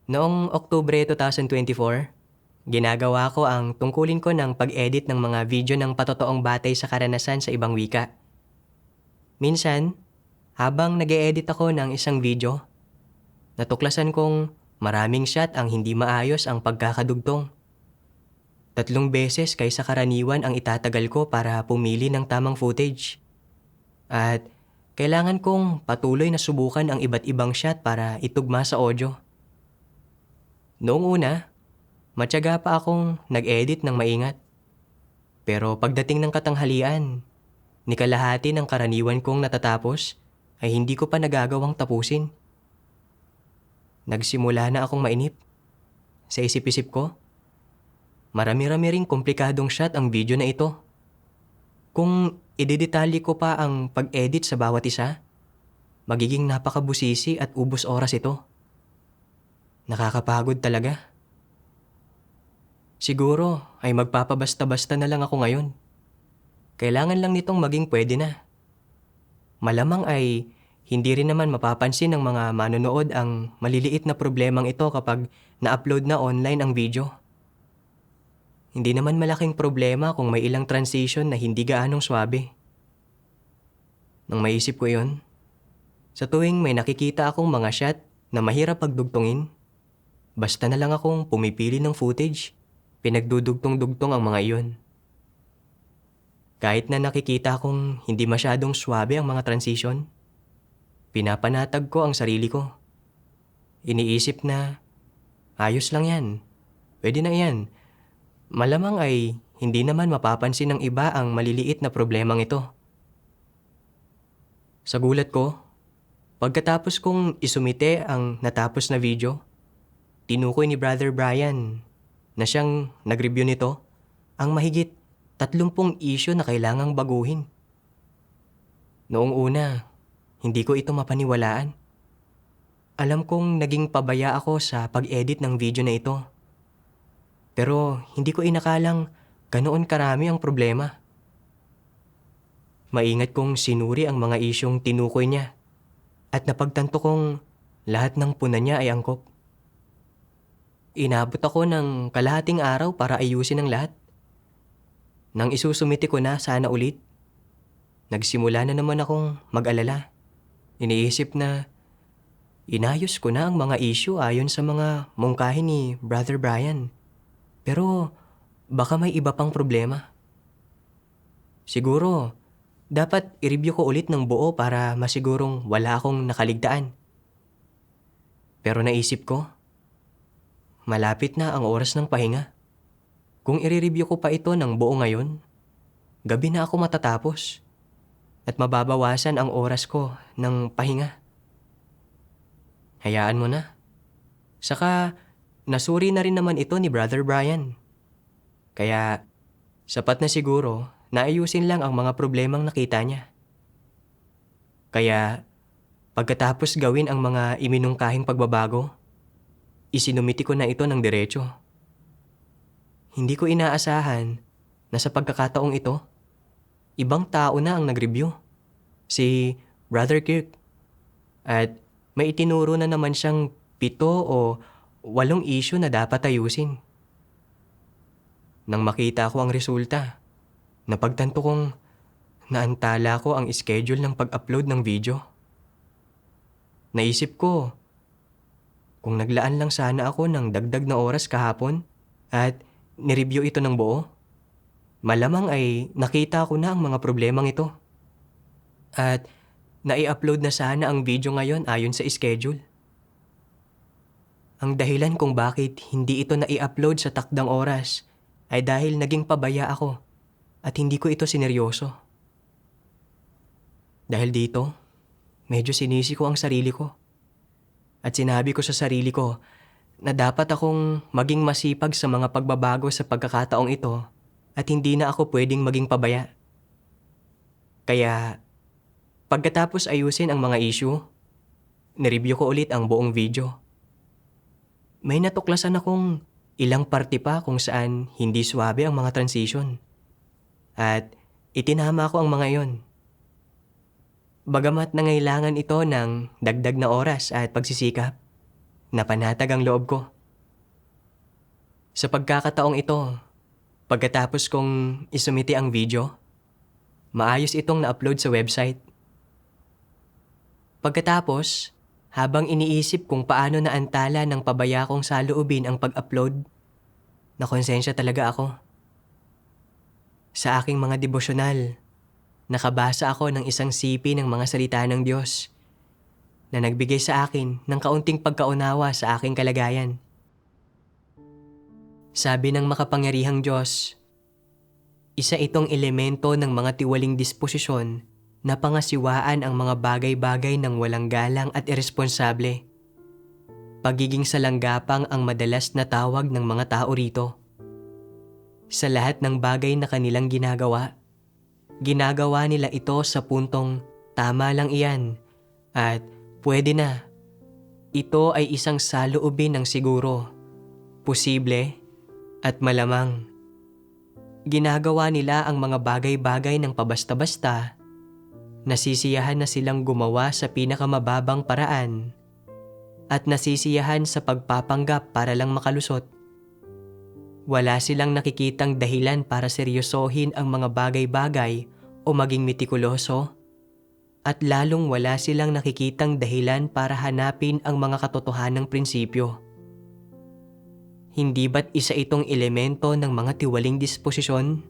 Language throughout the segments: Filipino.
Noong Oktubre 2024, ginagawa ko ang tungkulin ko ng pag-edit ng mga video ng patotoong batay sa karanasan sa ibang wika. Minsan, habang nag-e-edit ako ng isang video, natuklasan kong maraming shot ang hindi maayos ang pagkakadugtong. 3 beses kaysa karaniwan ang itatagal ko para pumili ng tamang footage. At kailangan kong patuloy na subukan ang iba't ibang shot para itugma sa audio. Noong una, matyaga pa akong nag-edit ng maingat. Pero pagdating ng katanghalian, ni kalahati ng karaniwan kong natatapos ay hindi ko pa nagagawang tapusin. Nagsimula na akong mainip. Sa isip-isip ko, marami-rami ring komplikadong shot ang video na ito. Kung idedetalye ko pa ang pag-edit sa bawat isa, magiging napakabusisi at ubos oras ito. Nakakapagod talaga. Siguro ay magpapabasta-basta na lang ako ngayon. Kailangan lang nitong maging pwede na. Malamang ay hindi rin naman mapapansin ng mga manonood ang maliliit na problemang ito kapag na-upload na online ang video. Hindi naman malaking problema kung may ilang transition na hindi gaanong swabe. Nang maisip ko yon, sa tuwing may nakikita akong mga shot na mahirap pagdugtungin, basta na lang akong pumipili ng footage, pinagdudugtong-dugtong ang mga iyon. Kahit na nakikita kong hindi masyadong swabe ang mga transition, pinapanatag ko ang sarili ko. Iniisip na, ayos lang yan, pwede na yan. Malamang ay hindi naman mapapansin ng iba ang maliliit na problemang ito. Sa gulat ko, pagkatapos kong isumite ang natapos na video, tinukoy ni Brother Brian na siyang nag-review nito ang mahigit 30 issue na kailangang baguhin. Noong una, hindi ko ito mapaniwalaan. Alam kong naging pabaya ako sa pag-edit ng video na ito. Pero hindi ko inakalang ganoon karami ang problema. Maingat kong sinuri ang mga isyong tinukoy niya at napagtanto kong lahat ng puna niya ay angkop. Inabot ako ng kalahating araw para ayusin ang lahat. Nang isusumite ko na sana ulit, nagsimula na naman akong mag-alala. Iniisip na inayos ko na ang mga issue ayon sa mga mungkahi ni Brother Brian. Pero baka may iba pang problema. Siguro, dapat i-review ko ulit ng buo para masigurong wala akong nakaligtaan. Pero naisip ko, malapit na ang oras ng pahinga. Kung i-review ko pa ito ng buo ngayon, gabi na ako matatapos at mababawasan ang oras ko ng pahinga. Hayaan mo na. Saka, nasuri na rin naman ito ni Brother Brian. Kaya, sapat na siguro na ayusin lang ang mga problemang nakita niya. Kaya, pagkatapos gawin ang mga iminungkahing pagbabago, isinumiti ko na ito ng diretso. Hindi ko inaasahan na sa pagkakataong ito, ibang tao na ang nag-review. Si Brother Kirk. At may itinuro na naman siyang 7 o 8 issue na dapat ayusin. Nang makita ko ang resulta, napagtanto kong naantala ko ang schedule ng pag-upload ng video. Naisip ko, kung naglaan lang sana ako ng dagdag na oras kahapon at nireview ito ng buo, malamang ay nakita ko na ang mga problemang ito. At nai-upload na sana ang video ngayon ayon sa schedule. Ang dahilan kung bakit hindi ito nai-upload sa takdang oras ay dahil naging pabaya ako at hindi ko ito sineryoso. Dahil dito, medyo sinisi ko ang sarili ko. At sinabi ko sa sarili ko na dapat akong maging masipag sa mga pagbabago sa pagkakataong ito at hindi na ako pwedeng maging pabaya. Kaya, pagkatapos ayusin ang mga issue, nireview ko ulit ang buong video. May natuklasan akong ilang parte pa kung saan hindi swabe ang mga transition. At itinama ko ang mga iyon. Bagamat nangailangan ito ng dagdag na oras at pagsisikap, Napanatag ang loob ko. Sa pagkakataong ito, pagkatapos kong isumiti ang video, maayos itong na-upload sa website. Pagkatapos, habang iniisip kung paano naantala ng pabaya kong saloobin ang pag-upload, nakonsensya talaga ako. Sa aking mga devosyonal, nakabasa ako ng isang sipi ng mga salita ng Diyos na nagbigay sa akin ng kaunting pagkaunawa sa aking kalagayan. Sabi ng makapangyarihang Diyos, isa itong elemento ng mga tiwaling disposisyon na pangasiwaan ang mga bagay-bagay ng walang galang at iresponsable. Pagiging salanggapang ang madalas na tawag ng mga tao rito. Sa lahat ng bagay na kanilang ginagawa nila ito sa puntong tama lang iyan at pwede na. Ito ay isang saloobin ng siguro, posible at malamang. Ginagawa nila ang mga bagay-bagay ng pabasta-basta. Nasisiyahan na silang gumawa sa pinakamababang paraan at nasisiyahan sa pagpapanggap para lang makalusot. Wala silang nakikitang dahilan para seryosohin ang mga bagay-bagay o maging mitikuloso at lalong wala silang nakikitang dahilan para hanapin ang mga katotohanang prinsipyo. Hindi ba't isa itong elemento ng mga tiwaling disposisyon?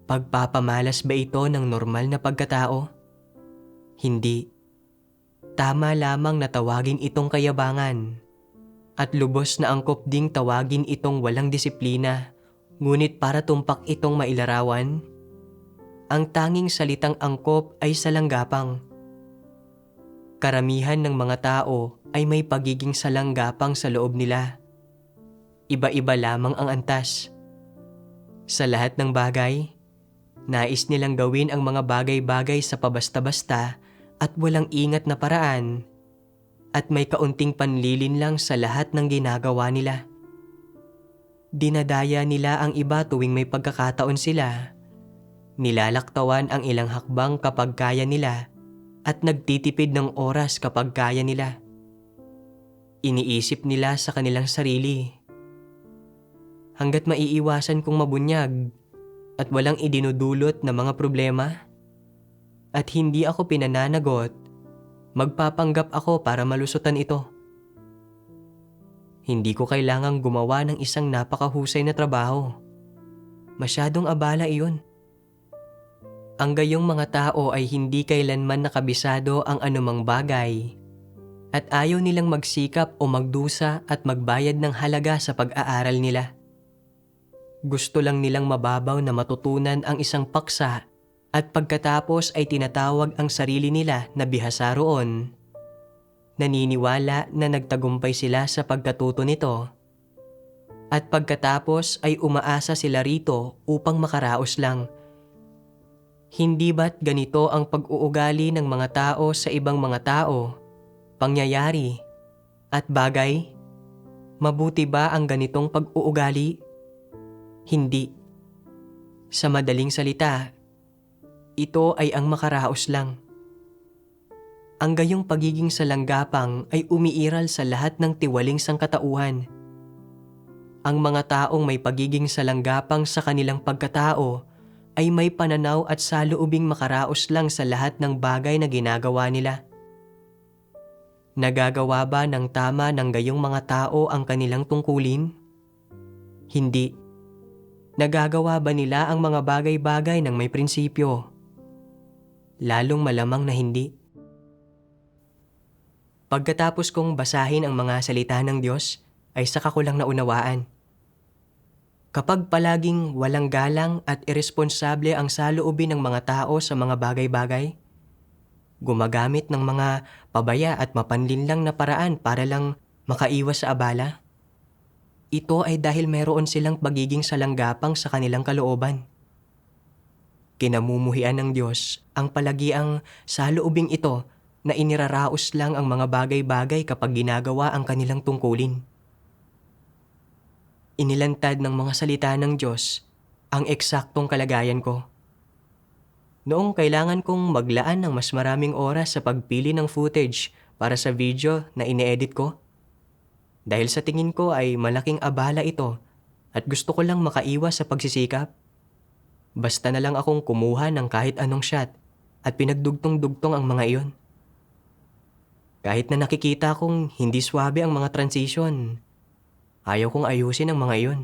Pagpapamalas ba ito ng normal na pagkatao? Hindi. Tama lamang na tawagin itong kayabangan at lubos na angkop ding tawagin itong walang disiplina, ngunit para tumpak itong mailarawan, ang tanging salitang angkop ay salanggapang. Karamihan ng mga tao ay may pagiging salanggapang sa loob nila. Iba-iba lamang ang antas. Sa lahat ng bagay, nais nilang gawin ang mga bagay-bagay sa pabasta-basta at walang ingat na paraan at may kaunting panlilin lang sa lahat ng ginagawa nila. Dinadaya nila ang iba tuwing may pagkakataon sila. Nilalaktawan ang ilang hakbang kapag kaya nila at nagtitipid ng oras kapag kaya nila. Iniisip nila sa kanilang sarili, hanggat maiiwasan kong mabunyag at walang idinudulot na mga problema at hindi ako pinananagot, magpapanggap ako para malusutan ito. Hindi ko kailangang gumawa ng isang napakahusay na trabaho. Masyadong abala iyon. Ang gayong mga tao ay hindi kailanman nakabisado ang anumang bagay at ayaw nilang magsikap o magdusa at magbayad ng halaga sa pag-aaral nila. Gusto lang nilang mababaw na matutunan ang isang paksa at pagkatapos ay tinatawag ang sarili nila na bihasa roon. Naniniwala na nagtagumpay sila sa pagkatuto nito at pagkatapos ay umaasa sila rito upang makaraos lang. Hindi ba't ganito ang pag-uugali ng mga tao sa ibang mga tao, pangyayari at bagay? Mabuti ba ang ganitong pag-uugali? Hindi. Sa madaling salita, ito ay ang makaraos lang. Ang gayong pagiging salanggapang ay umiiral sa lahat ng tiwaling sangkatauhan. Ang mga taong may pagiging salanggapang sa kanilang pagkatao ay may pananaw at saloobing makaraos lang sa lahat ng bagay na ginagawa nila. Nagagawa ba ng tama ng gayong mga tao ang kanilang tungkulin? Hindi. Nagagawa ba nila ang mga bagay-bagay ng may prinsipyo? Lalong malamang na hindi. Pagkatapos kong basahin ang mga salita ng Diyos, ay saka ko lang naunawaan. Kapag palaging walang galang at iresponsable ang saloobin ng mga tao sa mga bagay-bagay, gumagamit ng mga pabaya at mapanlinlang na paraan para lang makaiwas sa abala, ito ay dahil meron silang pagiging salanggapang sa kanilang kalooban. Kinamumuhian ng Diyos ang palagiang saloobing ito na iniraraos lang ang mga bagay-bagay kapag ginagawa ang kanilang tungkulin. Inilantad ng mga salita ng Diyos ang eksaktong kalagayan ko. Noong kailangan kong maglaan ng mas maraming oras sa pagpili ng footage para sa video na ine-edit ko, Dahil sa tingin ko ay malaking abala ito at gusto ko lang makaiwas sa pagsisikap. Basta na lang akong kumuha ng kahit anong shot at pinagdugtong-dugtong ang mga iyon. Kahit na nakikita kong hindi swabe ang mga transition, ayaw kong ayusin ang mga iyon.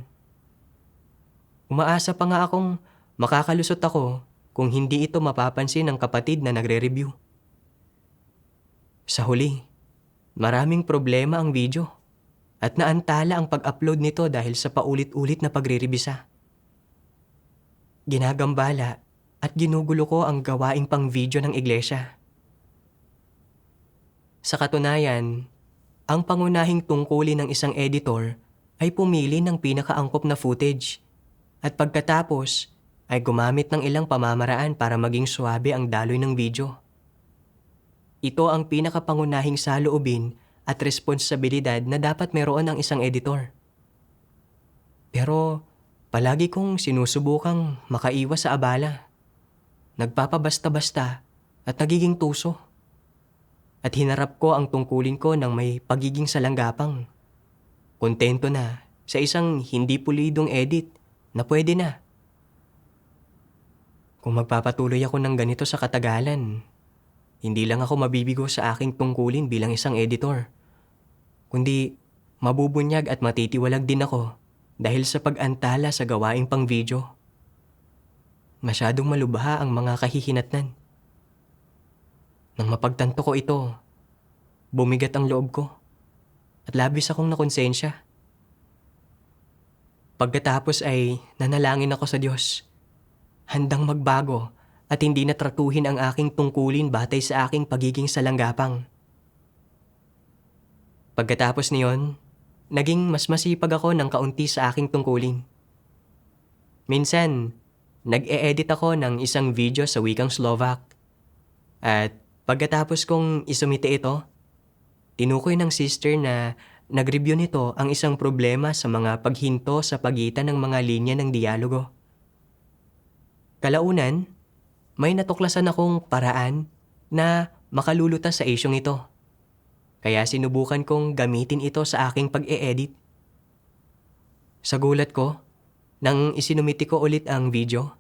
Umaasa pa nga akong makakalusot ako kung hindi ito mapapansin ng kapatid na nagre-review. Sa huli, maraming problema ang video at naantala ang pag-upload nito dahil sa paulit-ulit na pagre-revisa. Ginagambala at ginugulo ko ang gawaing pang video ng iglesia. Sa katunayan, ang pangunahing tungkulin ng isang editor ay pumili ng pinakaangkop na footage at pagkatapos ay gumamit ng ilang pamamaraan para maging swabe ang daloy ng video. Ito ang pinakapangunahing saloobin at responsibilidad na dapat meron ng isang editor. Pero palagi kong sinusubukang makaiwas sa abala. Nagpapabasta-basta at nagiging tuso. At hinarap ko ang tungkulin ko ng may pagiging salanggapang. Kontento na sa isang hindi pulidong edit na pwede na. Kung magpapatuloy ako ng ganito sa katagalan, hindi lang ako mabibigo sa aking tungkulin bilang isang editor, kundi mabubunyag at matitiwalag din ako dahil sa pag-antala sa gawaing pang video. Masyadong malubha ang mga kahihinatnan. Nang mapagtanto ko ito, bumigat ang loob ko at labis akong nakonsensya. Pagkatapos ay nanalangin ako sa Diyos, handang magbago at hindi na tratuhin ang aking tungkulin batay sa aking pagiging salanggapang. Pagkatapos niyon, naging mas masipag ako ng kaunti sa aking tungkulin. Minsan, nag-e-edit ako ng isang video sa wikang Slovak. At pagkatapos kong isumite ito, tinukoy ng sister na nag-review nito ang isang problema sa mga paghinto sa pagitan ng mga linya ng dialogo. Kalaunan, may natuklasan akong paraan na makalulutas sa isyong ito. Kaya sinubukan kong gamitin ito sa aking pag-e-edit. Sa gulat ko, nang isinumiti ko ulit ang video,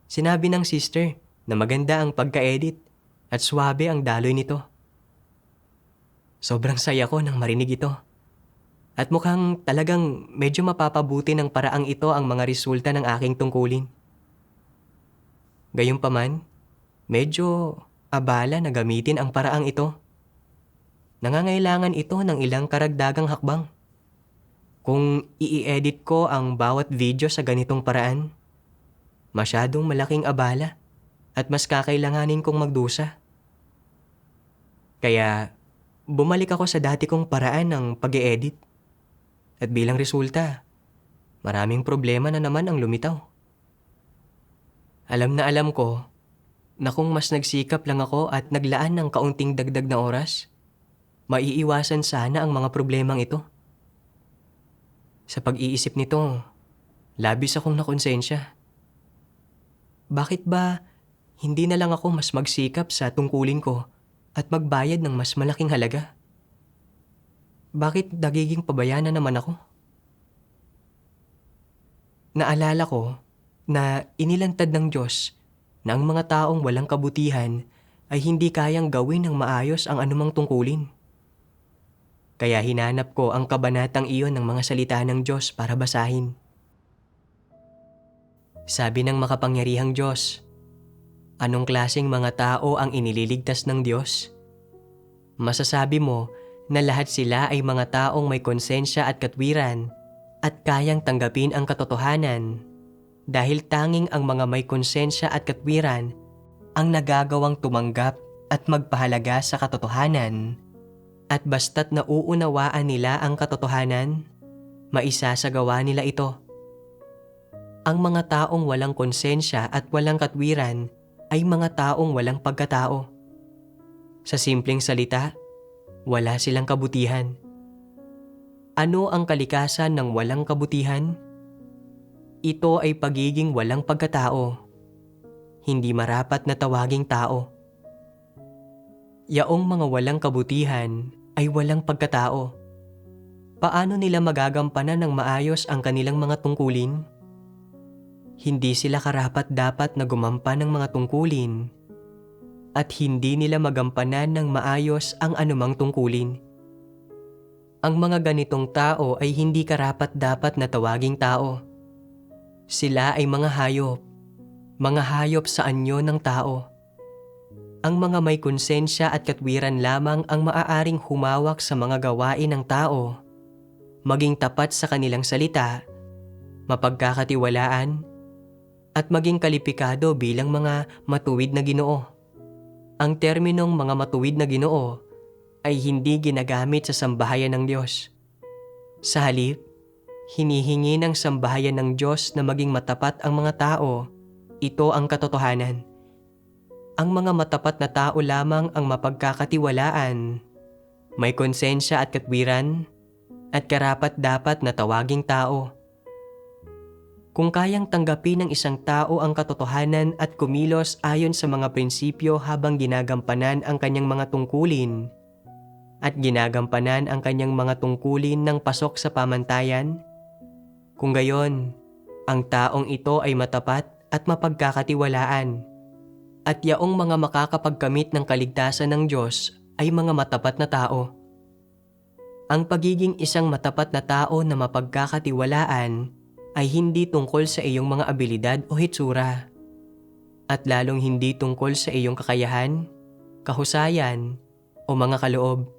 sinabi ng sister na maganda ang pagka-edit at swabe ang daloy nito. Sobrang saya ko nang marinig ito. At mukhang talagang medyo mapapabuti ng paraang ito ang mga resulta ng aking tungkulin. Gayunpaman, medyo abala na gamitin ang paraang ito. Nangangailangan ito ng ilang karagdagang hakbang. Kung i-edit ko ang bawat video sa ganitong paraan, masyadong malaking abala at mas kakailanganin kong magdusa. Kaya bumalik ako sa dati kong paraan ng pag-e-edit. At bilang resulta, maraming problema na naman ang lumitaw. Alam na alam ko na kung mas nagsikap lang ako at naglaan ng kaunting dagdag na oras, maiiwasan sana ang mga problemang ito. Sa pag-iisip nito, labis akong nakonsensya. Bakit ba hindi na lang ako mas magsikap sa tungkulin ko at magbayad ng mas malaking halaga? Bakit nagiging pabayaan na naman ako? Naalala ko na inilantad ng Diyos na ang mga taong walang kabutihan ay hindi kayang gawin ng maayos ang anumang tungkulin. Kaya hinanap ko ang kabanatang iyon ng mga salita ng Diyos para basahin. Sabi ng makapangyarihang Diyos, anong klaseng mga tao ang inililigtas ng Diyos? Masasabi mo na lahat sila ay mga taong may konsensya at katwiran at kayang tanggapin ang katotohanan dahil tanging ang mga may konsensya at katwiran ang nagagawang tumanggap at magpahalaga sa katotohanan at basta't nauunawaan nila ang katotohanan, maisasagawa nila ito. Ang mga taong walang konsensya at walang katwiran ay mga taong walang pagkatao. Sa simpleng salita, wala silang kabutihan. Ano ang kalikasan ng walang kabutihan? Ito ay pagiging walang pagkatao, hindi marapat na tawaging tao. Yaong mga walang kabutihan ay walang pagkatao. paano nila magagampanan ng maayos ang kanilang mga tungkulin? Hindi sila karapat-dapat na gumampan ng mga tungkulin at hindi nila magampanan ng maayos ang anumang tungkulin. Ang mga ganitong tao ay hindi karapat-dapat na tawaging tao. Sila ay mga hayop sa anyo ng tao. Ang mga may konsensya at katwiran lamang ang maaaring humawak sa mga gawain ng tao, maging tapat sa kanilang salita, mapagkakatiwalaan, at maging kalipikado bilang mga matuwid na Ginoo. Ang terminong mga matuwid na Ginoo ay hindi ginagamit sa sambahayan ng Diyos. Sa halip, hinihingi ng sambahayan ng Diyos na maging matapat ang mga tao. Ito ang katotohanan. Ang mga matapat na tao lamang ang mapagkakatiwalaan, may konsensya at katwiran, at karapat-dapat na tawaging tao. Kung kayang tanggapin ng isang tao ang katotohanan at kumilos ayon sa mga prinsipyo habang ginagampanan ang kanyang mga tungkulin, at ginagampanan ang kanyang mga tungkulin ng pasok sa pamantayan, kung gayon, ang taong ito ay matapat at mapagkakatiwalaan, at yaong mga makakapagkamit ng kaligtasan ng Diyos ay mga matapat na tao. Ang pagiging isang matapat na tao na mapagkakatiwalaan ay hindi tungkol sa iyong mga abilidad o hitsura, at lalong hindi tungkol sa iyong kakayahan, kahusayan, o mga kaloob.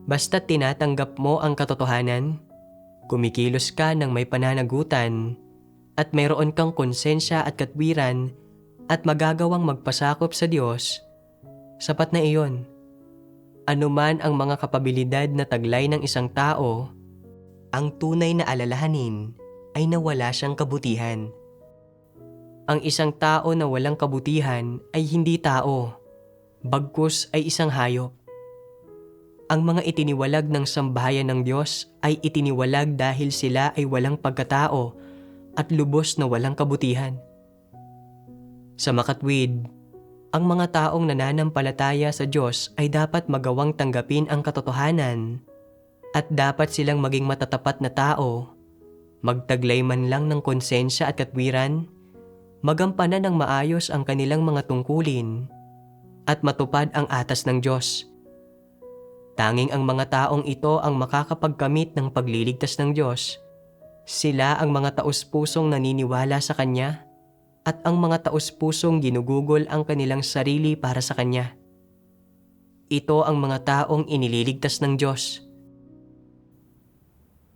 Basta't tinatanggap mo ang katotohanan, kumikilos ka ng may pananagutan, at mayroon kang konsensya at katwiran at magagawang magpasakop sa Diyos, sapat na iyon. Anuman ang mga kapabilidad na taglay ng isang tao, ang tunay na alalahanin ay nawala siyang kabutihan. Ang isang tao na walang kabutihan ay hindi tao, bagkus ay isang hayop. Ang mga itiniwalag ng sambahayan ng Diyos ay itiniwalag dahil sila ay walang pagkatao at lubos na walang kabutihan. Sa makatwid, ang mga taong nananampalataya sa Diyos ay dapat magawang tanggapin ang katotohanan at dapat silang maging matatapat na tao, magtaglay man lang ng konsensya at katwiran, magampanan ng maayos ang kanilang mga tungkulin, at matupad ang atas ng Diyos. Tanging ang mga taong ito ang makakapagkamit ng pagliligtas ng Diyos. Sila ang mga taos-pusong naniniwala sa Kanya at ang mga taos-pusong ginugugol ang kanilang sarili para sa Kanya. Ito ang mga taong inililigtas ng Diyos.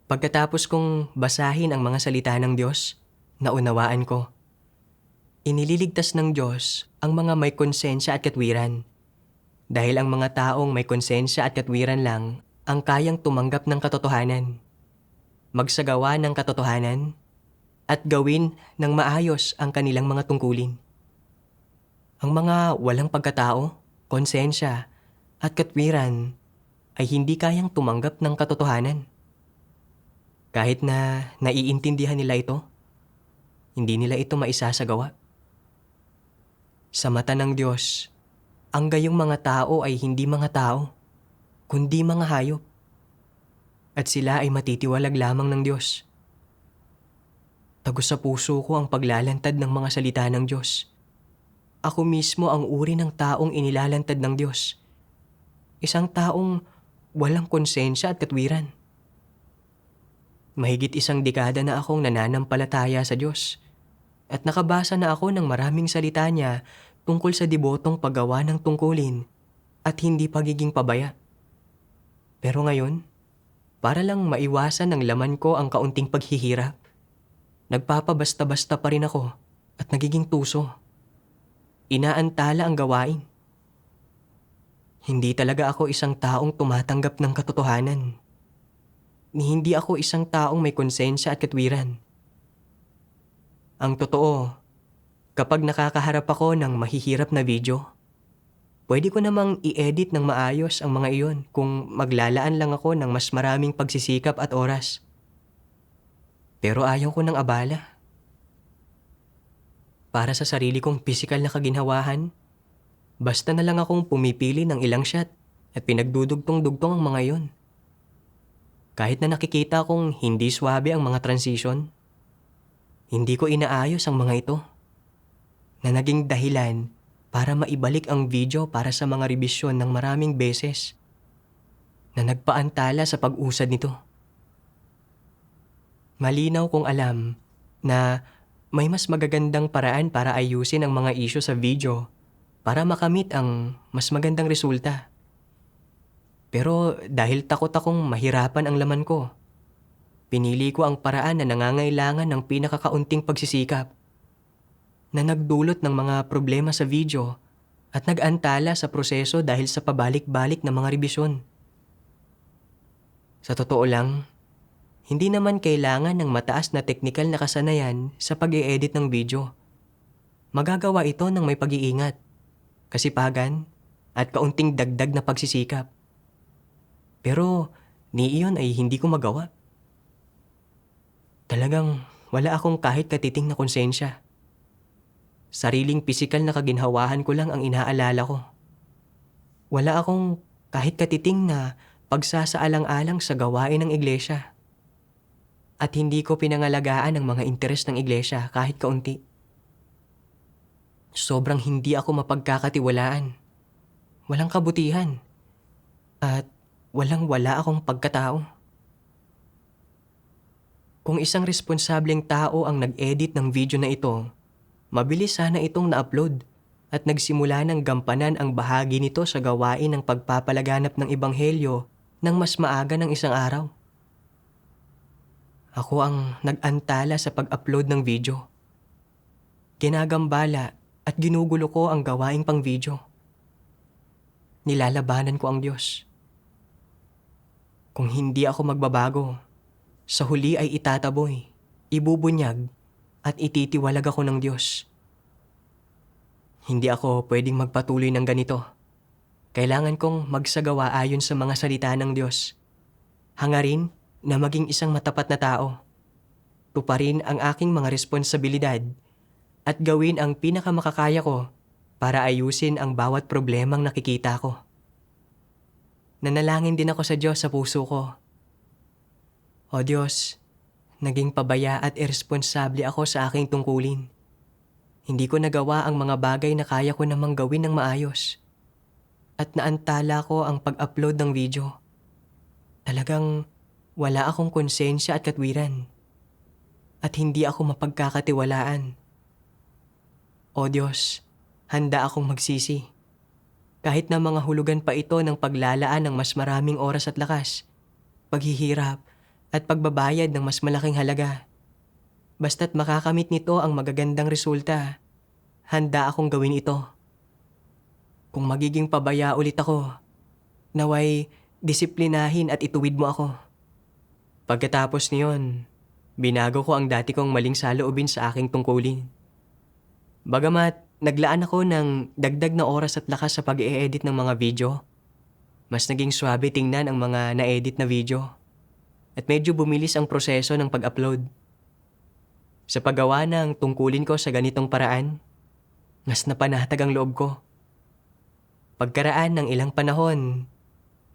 Pagkatapos kong basahin ang mga salita ng Diyos, naunawaan ko. Inililigtas ng Diyos ang mga may konsensya at katwiran. Dahil ang mga taong may konsensya at katwiran lang ang kayang tumanggap ng katotohanan, magsagawa ng katotohanan, at gawin ng maayos ang kanilang mga tungkulin. Ang mga walang pagkatao, konsensya, at katwiran ay hindi kayang tumanggap ng katotohanan. Kahit na naiintindihan nila ito, hindi nila ito maisasagawa. Sa mata ng Diyos, ang gayong mga tao ay hindi mga tao, kundi mga hayop. At sila ay matitiwalag lamang ng Diyos. Tagos sa puso ko ang paglalantad ng mga salita ng Diyos. Ako mismo ang uri ng taong inilalantad ng Diyos. Isang taong walang konsensya at katwiran. Mahigit 1 dekada na akong nananampalataya sa Diyos at nakabasa na ako ng maraming salita niya tungkol sa debotong paggawa ng tungkulin at hindi pagiging pabaya. Pero ngayon, para lang maiwasan ng laman ko ang kaunting paghihirap, nagpapabasta-basta pa rin ako at nagiging tuso. Inaantala ang gawain. Hindi talaga ako isang taong tumatanggap ng katotohanan. Hindi ako isang taong may konsensya at katwiran. Ang totoo, kapag nakakaharap ako ng mahihirap na video, pwede ko namang i-edit ng maayos ang mga iyon kung maglalaan lang ako ng mas maraming pagsisikap at oras. Pero ayaw ko ng abala. Para sa sarili kong pisikal na kaginhawahan, basta na lang akong pumipili ng ilang shot at pinagdudugtong-dugtong ang mga iyon. Kahit na nakikita kong hindi swabe ang mga transition, hindi ko inaayos ang mga ito na naging dahilan para maibalik ang video para sa mga rebisyon ng maraming beses na nagpaantala sa pag-usad nito. Malinaw kong alam na may mas magagandang paraan para ayusin ang mga issue sa video para makamit ang mas magandang resulta. Pero dahil takot akong mahirapan ang laman ko, pinili ko ang paraan na nangangailangan ng pinakakaunting pagsisikap na nagdulot ng mga problema sa video at nag-antala sa proseso dahil sa pabalik-balik na mga rebisyon. Sa totoo lang, hindi naman kailangan ng mataas na teknikal na kasanayan sa pag-i-edit ng video. Magagawa ito ng may pag-iingat, kasipagan, at kaunting dagdag na pagsisikap. Pero iyon ay hindi ko magawa. Talagang wala akong kahit katiting na konsensya. Sariling pisikal na kaginhawahan ko lang ang inaalala ko. Wala akong kahit katiting na pagsasaalang-alang sa gawain ng iglesia. At hindi ko pinangalagaan ang mga interes ng iglesia kahit kaunti. Sobrang hindi ako mapagkakatiwalaan. Walang kabutihan. At walang-wala akong pagkatao. Kung isang responsableng tao ang nag-edit ng video na ito, mabilis sana itong na-upload at nagsimula ng gampanan ang bahagi nito sa gawain ng pagpapalaganap ng ebanghelyo ng mas maaga ng isang araw. Ako ang nag-antala sa pag-upload ng video. Ginagambala at ginugulo ko ang gawaing pang video. Nilalabanan ko ang Diyos. Kung hindi ako magbabago, sa huli ay itataboy, ibubunyag, at ititiwalag ako ng Diyos. Hindi ako pwedeng magpatuloy ng ganito. Kailangan kong magsagawa ayon sa mga salita ng Diyos. Hangarin na maging isang matapat na tao. Tuparin ang aking mga responsibilidad at gawin ang pinakamakakaya ko para ayusin ang bawat problemang nakikita ko. Nanalangin din ako sa Diyos sa puso ko. O Diyos, naging pabaya at irresponsable ako sa aking tungkulin. Hindi ko nagawa ang mga bagay na kaya ko namang gawin ng maayos. At naantala ko ang pag-upload ng video. Talagang wala akong konsensya at katwiran. At hindi ako mapagkakatiwalaan. O Diyos, handa akong magsisi. Kahit na mga hulugan pa ito ng paglalaan ng mas maraming oras at lakas, paghihirap at pagbabayad ng mas malaking halaga. Basta't makakamit nito ang magagandang resulta, handa akong gawin ito. Kung magiging pabaya ulit ako, naway disiplinahin at ituwid mo ako. Pagkatapos niyon, binago ko ang dati kong maling saloobin sa aking tungkulin. Bagamat naglaan ako ng dagdag na oras at lakas sa pag-i-edit ng mga video, mas naging swabe tingnan ang mga na-edit na video at medyo bumilis ang proseso ng pag-upload. Sa paggawa ng tungkulin ko sa ganitong paraan, mas napanatag ang loob ko. Pagkaraan ng ilang panahon,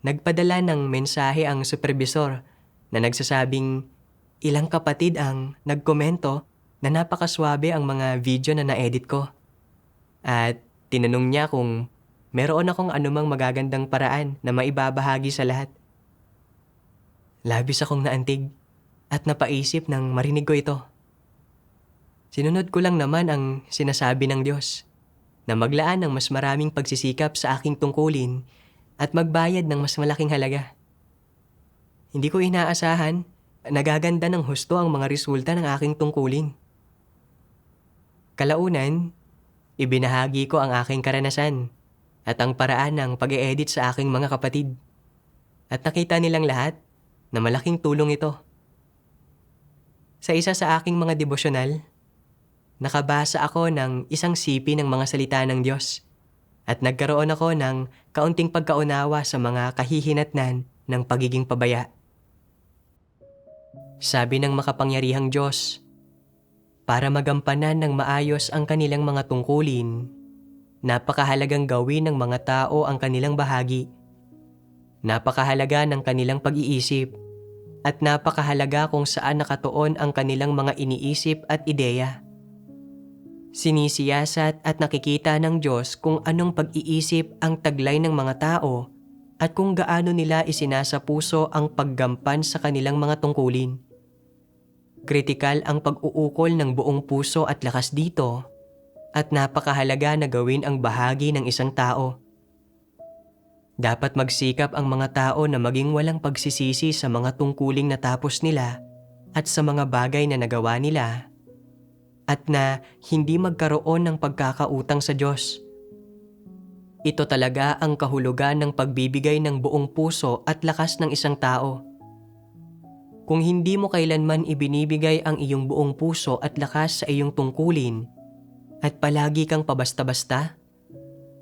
nagpadala ng mensahe ang supervisor na nagsasabing ilang kapatid ang nagkomento na napakaswabe ang mga video na na-edit ko. At tinanong niya kung meron akong anumang magagandang paraan na maibabahagi sa lahat. Labis akong naantig at napaisip nang marinig ko ito. Sinunod ko lang naman ang sinasabi ng Diyos na maglaan ng mas maraming pagsisikap sa aking tungkulin at magbayad ng mas malaking halaga. Hindi ko inaasahan, nagaganda ng husto ang mga resulta ng aking tungkulin. Kalaunan, ibinahagi ko ang aking karanasan at ang paraan ng pag-e-edit sa aking mga kapatid. At nakita nilang lahat na malaking tulong ito. Sa isa sa aking mga devosyonal, nakabasa ako ng isang sipi ng mga salita ng Diyos at nagkaroon ako ng kaunting pagkaunawa sa mga kahihinatnan ng pagiging pabaya. Sabi ng makapangyarihang Diyos, para magampanan ng maayos ang kanilang mga tungkulin, napakahalagang gawin ng mga tao ang kanilang bahagi. Napakahalaga ng kanilang pag-iisip at napakahalaga kung saan nakatuon ang kanilang mga iniisip at ideya. Sinisiyasat at nakikita ng Diyos kung anong pag-iisip ang taglay ng mga tao at kung gaano nila isinasapuso ang paggampan sa kanilang mga tungkulin. Kritikal ang pag-uukol ng buong puso at lakas dito at napakahalaga na gawin ang bahagi ng isang tao. Dapat magsikap ang mga tao na maging walang pagsisisi sa mga tungkuling natapos nila at sa mga bagay na nagawa nila at na hindi magkaroon ng pagkakautang sa Diyos. Ito talaga ang kahulugan ng pagbibigay ng buong puso at lakas ng isang tao. Kung hindi mo kailanman ibinibigay ang iyong buong puso at lakas sa iyong tungkulin at palagi kang pabasta-basta,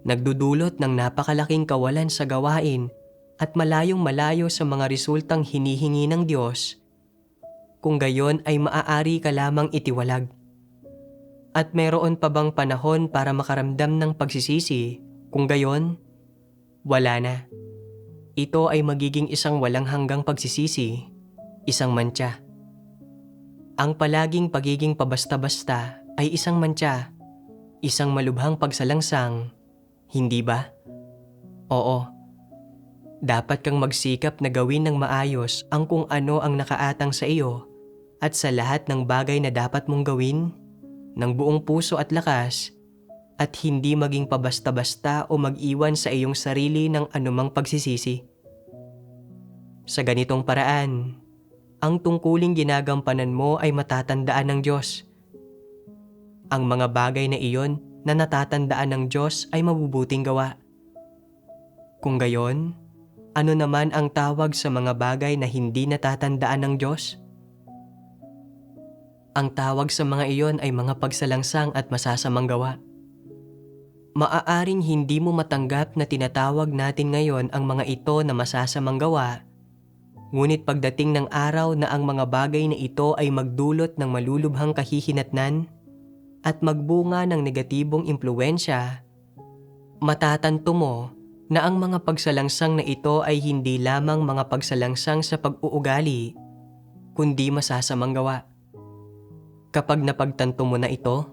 nagdudulot ng napakalaking kawalan sa gawain at malayong malayo sa mga resultang hinihingi ng Diyos. Kung gayon ay maaari ka lamang itiwalag. At meron pa bang panahon para makaramdam ng pagsisisi? Kung gayon, wala na. Ito ay magiging isang walang hanggang pagsisisi, isang mantsa. Ang palaging pagiging pabasta-basta ay isang mantsa, isang malubhang pagsalangsang, hindi ba? Oo. Dapat kang magsikap na gawin ng maayos ang kung ano ang nakaatang sa iyo at sa lahat ng bagay na dapat mong gawin ng buong puso at lakas at hindi maging pabasta-basta o mag-iwan sa iyong sarili ng anumang pagsisisi. Sa ganitong paraan, ang tungkuling ginagampanan mo ay matatandaan ng Diyos. Ang mga bagay na iyon na natatandaan ng Diyos ay mabubuting gawa. Kung gayon, ano naman ang tawag sa mga bagay na hindi natatandaan ng Diyos? Ang tawag sa mga iyon ay mga pagsalangsang at masasamang gawa. Maaaring hindi mo matanggap na tinatawag natin ngayon ang mga ito na masasamang gawa, ngunit pagdating ng araw na ang mga bagay na ito ay magdulot ng malulubhang kahihinatnan at magbunga ng negatibong impluwensya, matatanto mo na ang mga pagsalangsang na ito ay hindi lamang mga pagsalangsang sa pag-uugali, kundi masasamang gawa. Kapag napagtanto mo na ito,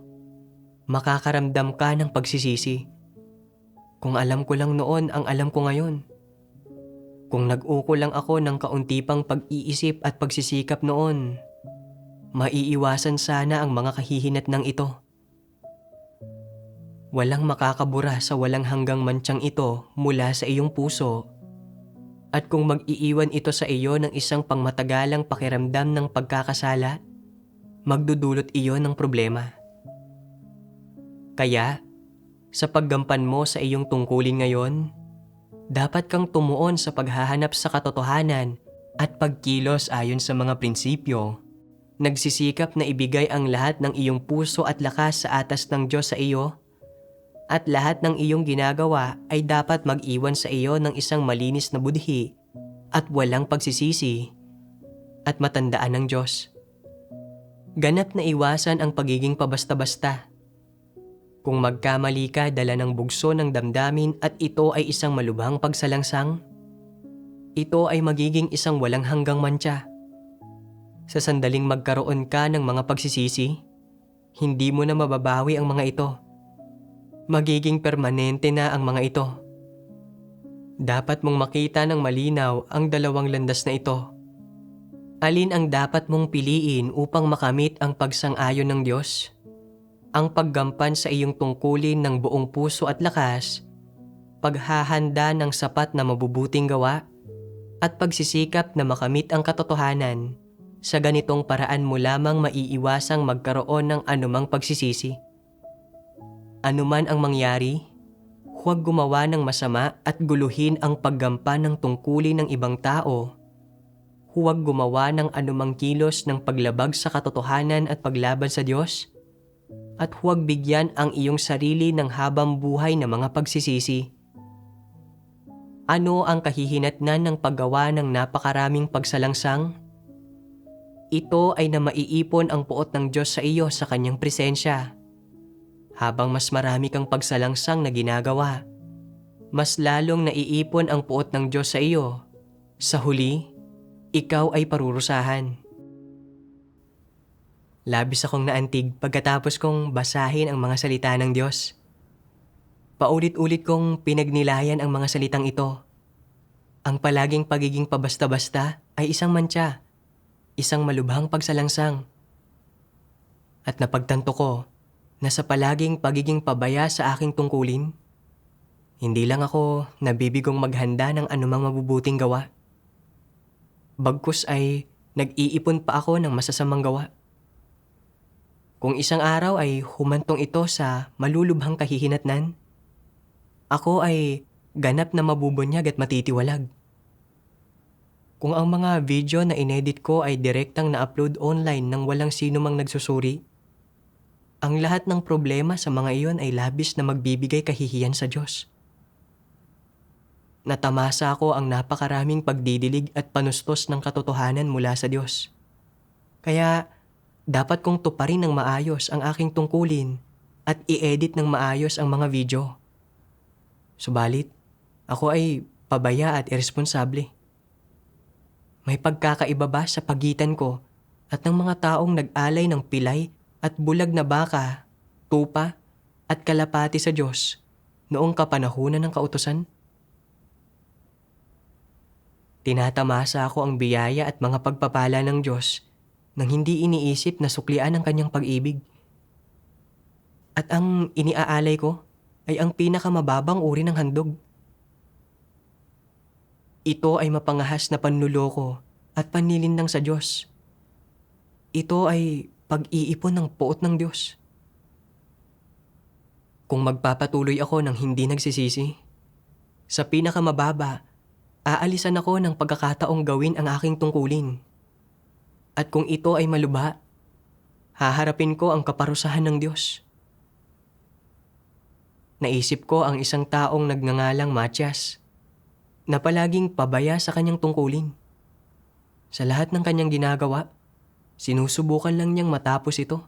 makakaramdam ka ng pagsisisi. Kung alam ko lang noon ang alam ko ngayon. Kung nag-uko lang ako ng kaunti pang pag-iisip at pagsisikap noon, maiiwasan sana ang mga kahihinatnang ito. Walang makakabura sa walang hanggang mantsang ito mula sa iyong puso. At kung mag-iiwan ito sa iyo ng isang pangmatagalang pakiramdam ng pagkakasala, magdudulot iyon ng problema. Kaya, sa paggampan mo sa iyong tungkulin ngayon, dapat kang tumuon sa paghahanap sa katotohanan at pagkilos ayon sa mga prinsipyo. Nagsisikap na ibigay ang lahat ng iyong puso at lakas sa atas ng Diyos sa iyo, at lahat ng iyong ginagawa ay dapat mag-iwan sa iyo ng isang malinis na budhi at walang pagsisisi at matandaan ng Diyos. Ganap na iwasan ang pagiging pabasta-basta. Kung magkamali ka dala ng bugso ng damdamin at ito ay isang malubhang pagsalangsang, ito ay magiging isang walang hanggang mantsa. Sa sandaling magkaroon ka ng mga pagsisisi, hindi mo na mababawi ang mga ito. Magiging permanente na ang mga ito. Dapat mong makita ng malinaw ang dalawang landas na ito. Alin ang dapat mong piliin upang makamit ang pagsang-ayon ng Diyos? Ang paggampan sa iyong tungkulin ng buong puso at lakas, paghahanda ng sapat na mabubuting gawa, at pagsisikap na makamit ang katotohanan. Sa ganitong paraan mo lamang maiiwasang magkaroon ng anumang pagsisisi. Anuman ang mangyari, huwag gumawa ng masama at guluhin ang paggampan ng tungkulin ng ibang tao. Huwag gumawa ng anumang kilos ng paglabag sa katotohanan at paglaban sa Diyos. At huwag bigyan ang iyong sarili ng habang buhay na mga pagsisisi. Ano ang kahihinatnan ng paggawa ng napakaraming pagsalangsang? Ito ay na maiipon ang puot ng Diyos sa iyo sa kanyang presensya. Habang mas marami kang pagsalangsang na ginagawa, mas lalong naiipon ang puot ng Diyos sa iyo. Sa huli, ikaw ay parurusahan. Labis akong naantig pagkatapos kong basahin ang mga salita ng Diyos. Paulit-ulit kong pinagnilayan ang mga salitang ito. Ang palaging pagiging pabasta-basta ay isang mantsa, isang malubhang pagsalangsang. At napagtanto ko na sa palaging pagiging pabaya sa aking tungkulin, hindi lang ako nabibigong maghanda ng anumang mabubuting gawa. Bagkus ay nag-iipon pa ako ng masasamang gawa. Kung isang araw ay humantong ito sa malulubhang kahihinatnan, ako ay ganap na mabubunyag at matitiwalag. Kung ang mga video na inedit ko ay direktang na-upload online nang walang sino mang nagsusuri, ang lahat ng problema sa mga iyon ay labis na magbibigay kahihiyan sa Diyos. Natamasa ako ang napakaraming pagdidilig at panustos ng katotohanan mula sa Diyos. Kaya dapat kong tuparin ng maayos ang aking tungkulin at i-edit ng maayos ang mga video. Subalit, ako ay pabaya at irresponsable. May pagkakaiba ba sa pagitan ko at ng mga taong nag-alay ng pilay at bulag na baka, tupa at kalapati sa Diyos noong kapanahunan ng kautusan? Tinatamasa ako ang biyaya at mga pagpapala ng Diyos nang hindi iniisip na suklian ang kanyang pag-ibig. At ang iniaalay ko ay ang pinakamababang uri ng handog. Ito ay mapangahas na panluloko at panlilindang sa Diyos. Ito ay pag-iipon ng puot ng Diyos. Kung magpapatuloy ako ng hindi nagsisisi, sa pinakamababa, aalisan ako ng pagkakataong gawin ang aking tungkulin. At kung ito ay malubha, haharapin ko ang kaparusahan ng Diyos. Naisip ko ang isang taong nagngangalang Matias na palaging pabaya sa kanyang tungkulin. Sa lahat ng kanyang ginagawa, sinusubukan lang niyang matapos ito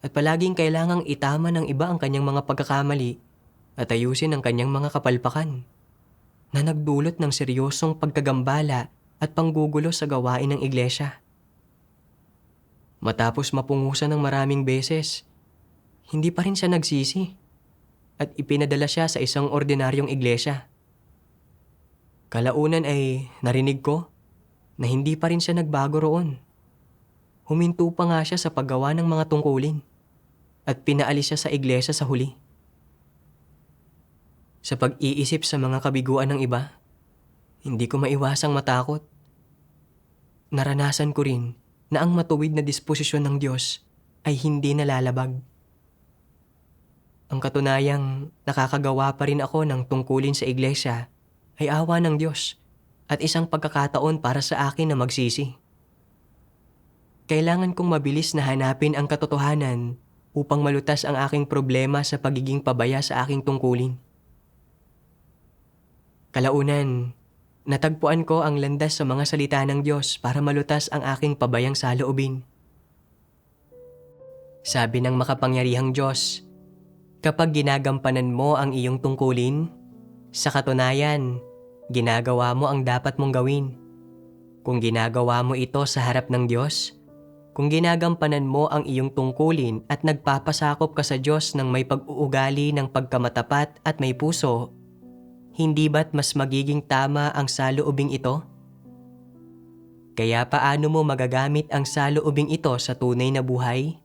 at palaging kailangang itama ng iba ang kanyang mga pagkakamali at ayusin ang kanyang mga kapalpakan na nagdulot ng seryosong pagkagambala at panggugulo sa gawain ng iglesia. Matapos mapungusan ng maraming beses, hindi pa rin siya nagsisi at ipinadala siya sa isang ordinaryong iglesia. Kalaunan ay narinig ko na hindi pa rin siya nagbago roon. Huminto pa nga siya sa paggawa ng mga tungkulin at pinaalis siya sa iglesia sa huli. Sa pag-iisip sa mga kabiguan ng iba, hindi ko maiwasang matakot. Naranasan ko rin na ang matuwid na disposisyon ng Diyos ay hindi nalalabag. Ang katunayang nakakagawa pa rin ako ng tungkulin sa iglesia ay awa ng Diyos at isang pagkakataon para sa akin na magsisi. Kailangan kong mabilis na hanapin ang katotohanan upang malutas ang aking problema sa pagiging pabaya sa aking tungkulin. Kalaunan, natagpuan ko ang landas sa mga salita ng Diyos para malutas ang aking pabayang saloobin. Sabi ng makapangyarihang Diyos, kapag ginagampanan mo ang iyong tungkulin, sa katunayan, ginagawa mo ang dapat mong gawin. Kung ginagawa mo ito sa harap ng Diyos, kung ginagampanan mo ang iyong tungkulin at nagpapasakop ka sa Diyos ng may pag-uugali ng pagkamatapat at may puso, hindi ba't mas magiging tama ang saloobing ito? Kaya paano mo magagamit ang saloobing ito sa tunay na buhay?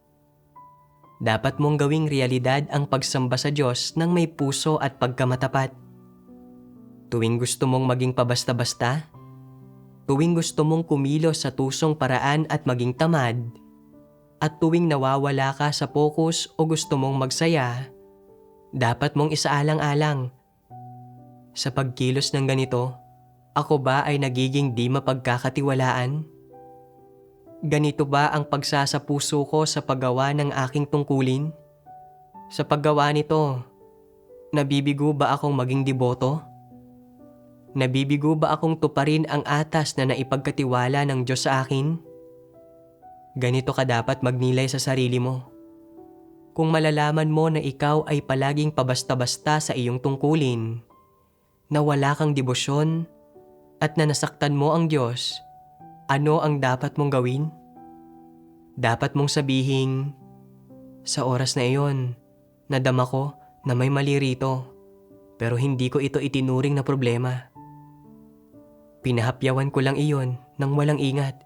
Dapat mong gawing realidad ang pagsamba sa Diyos ng may puso at pagkamatapat. Tuwing gusto mong maging pabasta-basta, tuwing gusto mong kumilos sa tusong paraan at maging tamad, at tuwing nawawala ka sa focus o gusto mong magsaya, dapat mong isaalang-alang. Sa pagkilos ng ganito, ako ba ay nagiging di mapagkakatiwalaan? Ganito ba ang pagsasapuso ko sa paggawa ng aking tungkulin? Sa paggawa nito, nabibigo ba akong maging deboto? Nabibigo ba akong tuparin ang atas na naipagkatiwala ng Diyos sa akin? Ganito ka dapat magnilay sa sarili mo. Kung malalaman mo na ikaw ay palaging pabasta-basta sa iyong tungkulin, na wala kang debosyon at na nasaktan mo ang Diyos, ano ang dapat mong gawin? Dapat mong sabihin, sa oras na iyon, nadama ko na may mali rito, pero hindi ko ito itinuring na problema. Pinahapyawan ko lang iyon nang walang ingat.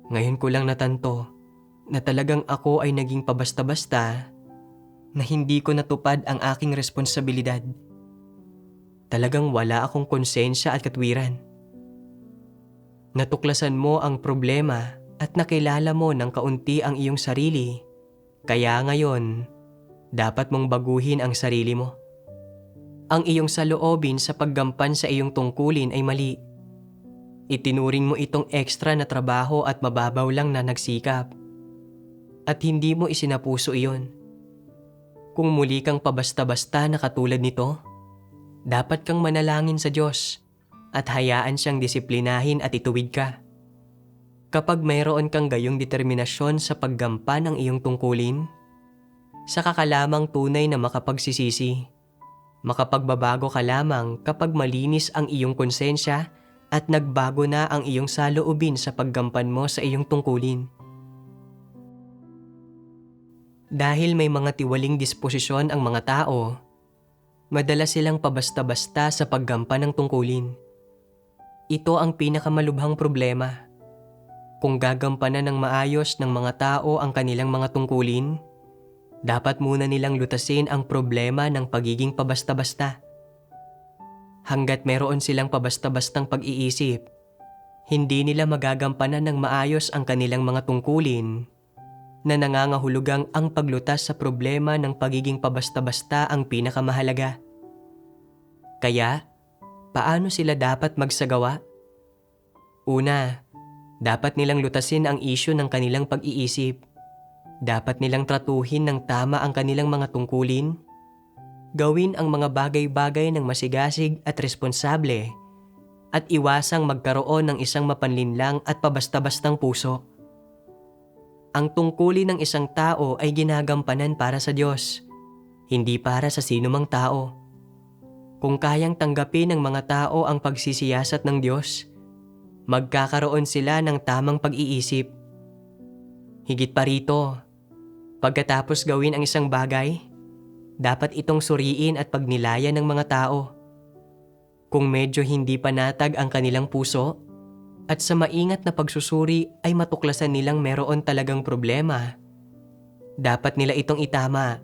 Ngayon ko lang natanto na talagang ako ay naging pabasta-basta na hindi ko natupad ang aking responsibilidad. Talagang wala akong konsensya at katwiran. Natuklasan mo ang problema at nakilala mo ng kaunti ang iyong sarili. Kaya ngayon, dapat mong baguhin ang sarili mo. Ang iyong saloobin sa paggampan sa iyong tungkulin ay mali. Itinuring mo itong ekstra na trabaho at mababaw lang na nagsikap. At hindi mo isinapuso iyon. Kung muli kang pabasta-basta na katulad nito, dapat kang manalangin sa Diyos at hayaan siyang disiplinahin at ituwid ka. Kapag mayroon kang gayong determinasyon sa paggampan ng iyong tungkulin, saka ka lamang tunay na makapagsisisi. Makapagbabago ka lamang kapag malinis ang iyong konsensya at nagbago na ang iyong saloobin sa paggampan mo sa iyong tungkulin. Dahil may mga tiwaling disposisyon ang mga tao, madalas silang pabasta-basta sa paggampan ng tungkulin. Ito ang pinakamalubhang problema. Kung gagampanan ng maayos ng mga tao ang kanilang mga tungkulin, dapat muna nilang lutasin ang problema ng pagiging pabasta-basta. Hanggat meron silang pabasta-bastang pag-iisip, hindi nila magagampanan ng maayos ang kanilang mga tungkulin na nangangahulugang ang paglutas sa problema ng pagiging pabasta-basta ang pinakamahalaga. Kaya, paano sila dapat magsagawa? Una, dapat nilang lutasin ang isyu ng kanilang pag-iisip. Dapat nilang tratuhin ng tama ang kanilang mga tungkulin. Gawin ang mga bagay-bagay ng masigasig at responsable at iwasang magkaroon ng isang mapanlinlang at pabasta-bastang puso. Ang tungkulin ng isang tao ay ginagampanan para sa Diyos, hindi para sa sinumang tao. Kung kayang tanggapin ng mga tao ang pagsisiyasat ng Diyos, magkakaroon sila ng tamang pag-iisip. Higit pa rito, pagkatapos gawin ang isang bagay, dapat itong suriin at pagnilayan ng mga tao. Kung medyo hindi panatag ang kanilang puso, at sa maingat na pagsusuri ay matuklasan nilang meron talagang problema, dapat nila itong itama.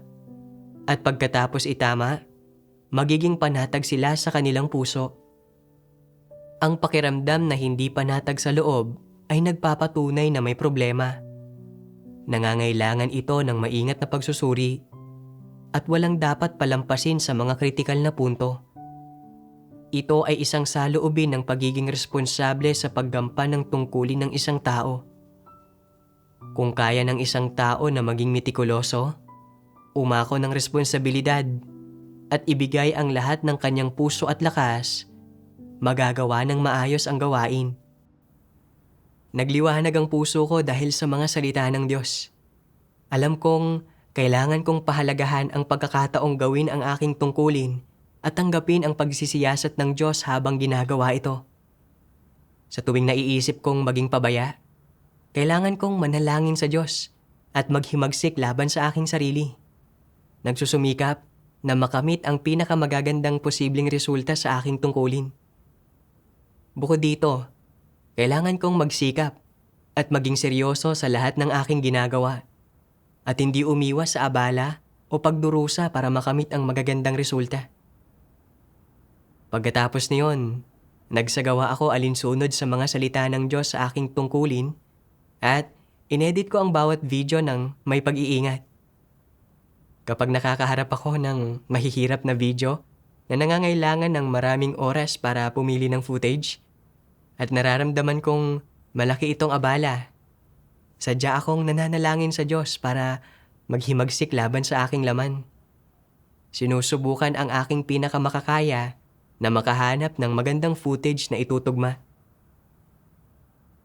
At pagkatapos itama, magiging panatag sila sa kanilang puso. Ang pakiramdam na hindi panatag sa loob ay nagpapatunay na may problema. Nangangailangan ito ng maingat na pagsusuri at walang dapat palampasin sa mga kritikal na punto. Ito ay isang saloobin ng pagiging responsable sa paggampan ng tungkulin ng isang tao. Kung kaya ng isang tao na maging mitikuloso, umako ng responsibilidad at ibigay ang lahat ng kanyang puso at lakas, magagawa ng maayos ang gawain. Nagliwanag ang puso ko dahil sa mga salita ng Diyos. Alam kong kailangan kong pahalagahan ang pagkakataong gawin ang aking tungkulin at tanggapin ang pagsisiyasat ng Diyos habang ginagawa ito. Sa tuwing naiisip kong maging pabaya, kailangan kong manalangin sa Diyos at maghimagsik laban sa aking sarili. Nagsusumikap na makamit ang pinakamagagandang posibleng resulta sa aking tungkulin. Bukod dito, kailangan kong magsikap at maging seryoso sa lahat ng aking ginagawa at hindi umiwas sa abala o pagdurusa para makamit ang magagandang resulta. Pagkatapos niyon, nagsagawa ako alinsunod sa mga salita ng Diyos sa aking tungkulin at inedit ko ang bawat video ng may pag-iingat. Kapag nakakaharap ako ng mahihirap na video na nangangailangan ng maraming oras para pumili ng footage at nararamdaman kong malaki itong abala, sadya akong nananalangin sa Diyos para maghimagsik laban sa aking laman. Sinusubukan ang aking pinakamakakaya na makahanap ng magandang footage na itutugma.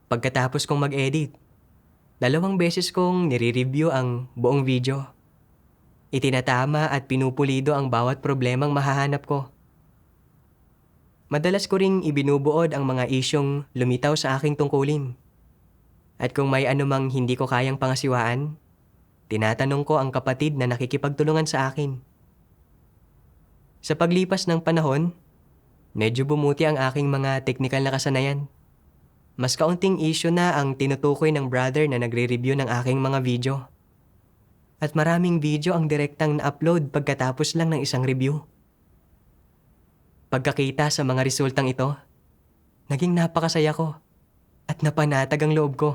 Pagkatapos kong mag-edit, 2 beses kong nire-review ang buong video. Itinatama at pinupulido ang bawat problemang mahahanap ko. Madalas ko ring ibinubuod ang mga isyong lumitaw sa aking tungkulin. At kung may anumang hindi ko kayang pangasiwaan, tinatanong ko ang kapatid na nakikipagtulungan sa akin. Sa paglipas ng panahon, medyo bumuti ang aking mga teknikal na kasanayan. Mas kaunting issue na ang tinutukoy ng brother na nagre-review ng aking mga video. At maraming video ang direktang na-upload pagkatapos lang ng isang review. Pagkakita sa mga resultang ito, naging napakasaya ko at napanatag ang loob ko.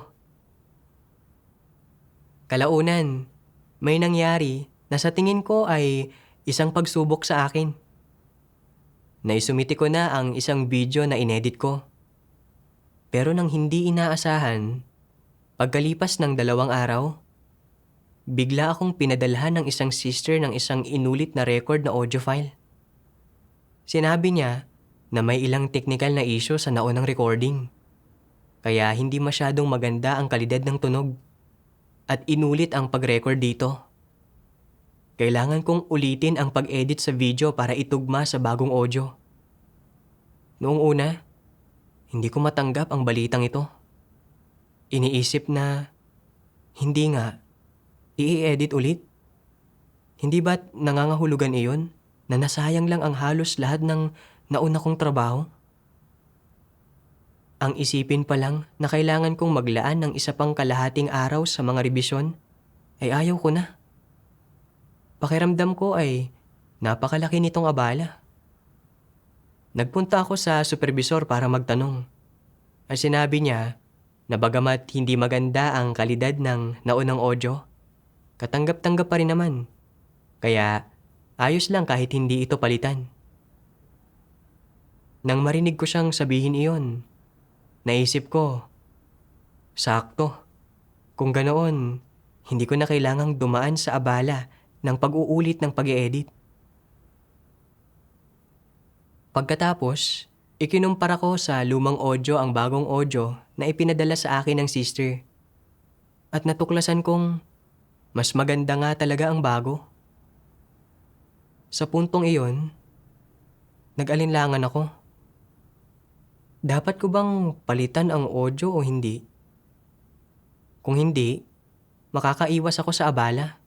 Kalaunan, may nangyari na sa tingin ko ay isang pagsubok sa akin. Naisumiti ko na ang isang video na inedit ko. Pero nang hindi inaasahan, pagkalipas ng 2 araw, bigla akong pinadalhan ng isang sister ng isang inulit na record na audio file. Sinabi niya na may ilang technical na issue sa naunang recording. Kaya hindi masyadong maganda ang kalidad ng tunog. At inulit ang pag-record dito. Kailangan kong ulitin ang pag-edit sa video para itugma sa bagong audio. Noong una, hindi ko matanggap ang balitang ito. Iniisip na, hindi nga, i-edit ulit? Hindi ba't nangangahulugan iyon na nasayang lang ang halos lahat ng nauna kong trabaho? Ang isipin pa lang na kailangan kong maglaan ng isa pang kalahating araw sa mga rebisyon ay ayaw ko na. Pakiramdam ko ay napakalaki nitong abala. Nagpunta ako sa supervisor para magtanong. At sinabi niya na bagamat hindi maganda ang kalidad ng naunang audio, katanggap-tanggap pa rin naman. Kaya ayos lang kahit hindi ito palitan. Nang marinig ko siyang sabihin iyon, naisip ko, sakto. Kung ganoon, hindi ko na kailangang dumaan sa abala ng pag-uulit ng pag-i-edit. Pagkatapos, ikinumpara ko sa lumang audio ang bagong audio na ipinadala sa akin ng sister. At natuklasan kong mas maganda nga talaga ang bago. Sa puntong iyon, nag-alinlangan ako. Dapat ko bang palitan ang audio o hindi? Kung hindi, makakaiwas ako sa abala.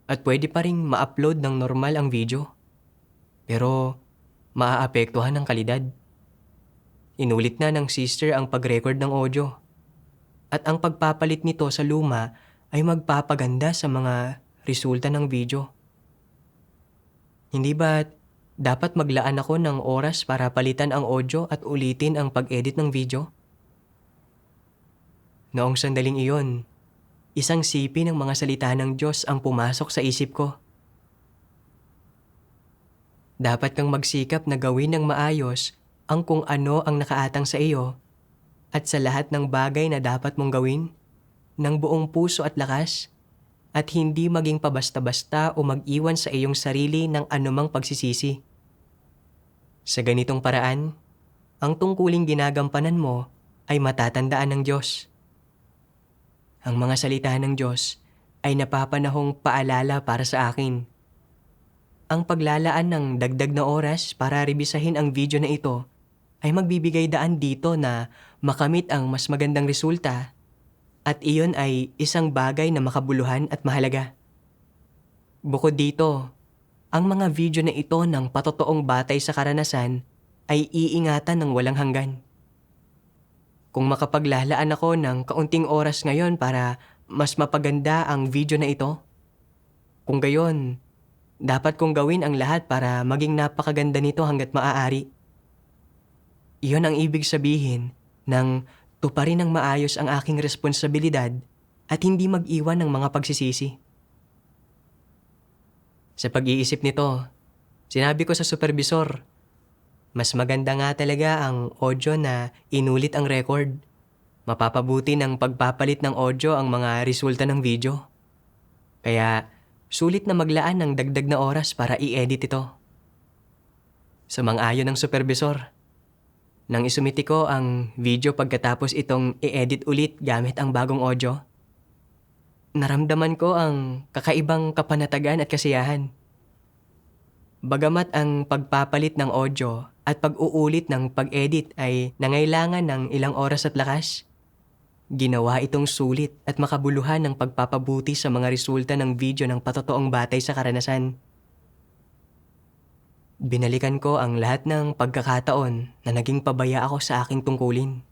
At pwede pa ring ma-upload ng normal ang video. Pero maaapektuhan ang kalidad. Inulit na ng sister ang pag-record ng audio. At ang pagpapalit nito sa luma ay magpapaganda sa mga resulta ng video. Hindi ba't dapat maglaan ako ng oras para palitan ang audio at ulitin ang pag-edit ng video? Noong sandaling iyon, isang sipi ng mga salita ng Diyos ang pumasok sa isip ko. Dapat kang magsikap na gawin ng maayos ang kung ano ang nakaatang sa iyo at sa lahat ng bagay na dapat mong gawin ng buong puso at lakas at hindi maging pabasta-basta o mag-iwan sa iyong sarili ng anumang pagsisisi. Sa ganitong paraan, ang tungkuling ginagampanan mo ay matatandaan ng Diyos. Ang mga salita ng Diyos ay napapanahong paalala para sa akin. Ang paglalaan ng dagdag na oras para rebisahin ang video na ito ay magbibigay daan dito na makamit ang mas magandang resulta at iyon ay isang bagay na makabuluhan at mahalaga. Bukod dito, ang mga video na ito ng patotoong batay sa karanasan ay iingatan ng walang hanggan. Kung makapaglalaan ako ng kaunting oras ngayon para mas mapaganda ang video na ito, kung gayon, dapat kong gawin ang lahat para maging napakaganda nito hanggat maaari. Iyon ang ibig sabihin ng tuparin ng maayos ang aking responsibilidad at hindi mag-iwan ng mga pagsisisi. Sa pag-iisip nito, sinabi ko sa supervisor, mas maganda nga talaga ang audio na inulit ang record. Mapapabuti ng pagpapalit ng audio ang mga resulta ng video. Kaya sulit na maglaan ng dagdag na oras para i-edit ito. Sumang-ayon ng supervisor. Nang isumiti ko ang video pagkatapos itong i-edit ulit gamit ang bagong audio, naramdaman ko ang kakaibang kapanatagan at kasiyahan. Bagamat ang pagpapalit ng audio at pag-uulit ng pag-edit ay nangailangan ng ilang oras at lakas, ginawa itong sulit at makabuluhan ng pagpapabuti sa mga resulta ng video ng patotoong batay sa karanasan. Binalikan ko ang lahat ng pagkakataon na naging pabaya ako sa aking tungkulin.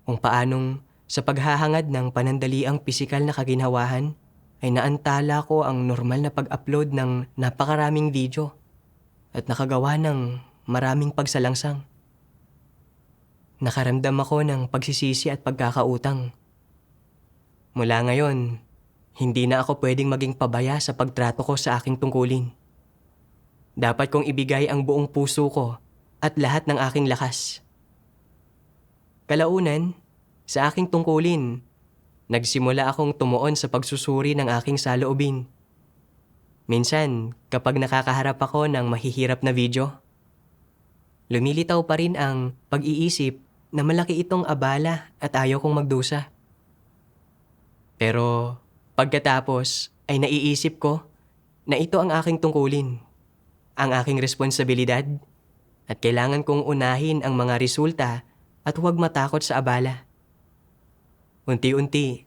Kung paanong sa paghahangad ng panandaliang pisikal na kaginhawahan ay naantala ko ang normal na pag-upload ng napakaraming video at nakagawa ng maraming pagsalangsang. Nakaramdam ako ng pagsisisi at pagkakautang. Mula ngayon, hindi na ako pwedeng maging pabaya sa pagtrato ko sa aking tungkulin. Dapat kong ibigay ang buong puso ko at lahat ng aking lakas. Kalaunan, sa aking tungkulin, nagsimula akong tumuon sa pagsusuri ng aking saloobin. Minsan, kapag nakakaharap ako ng mahihirap na video, lumilitaw pa rin ang pag-iisip na malaki itong abala at ayaw kong magdusa. Pero pagkatapos ay naiisip ko na ito ang aking tungkulin, ang aking responsibilidad, at kailangan kong unahin ang mga resulta at huwag matakot sa abala. Unti-unti,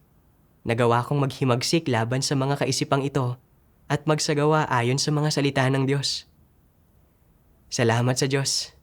nagawa kong maghimagsik laban sa mga kaisipang ito at magsagawa ayon sa mga salita ng Diyos. Salamat sa Diyos.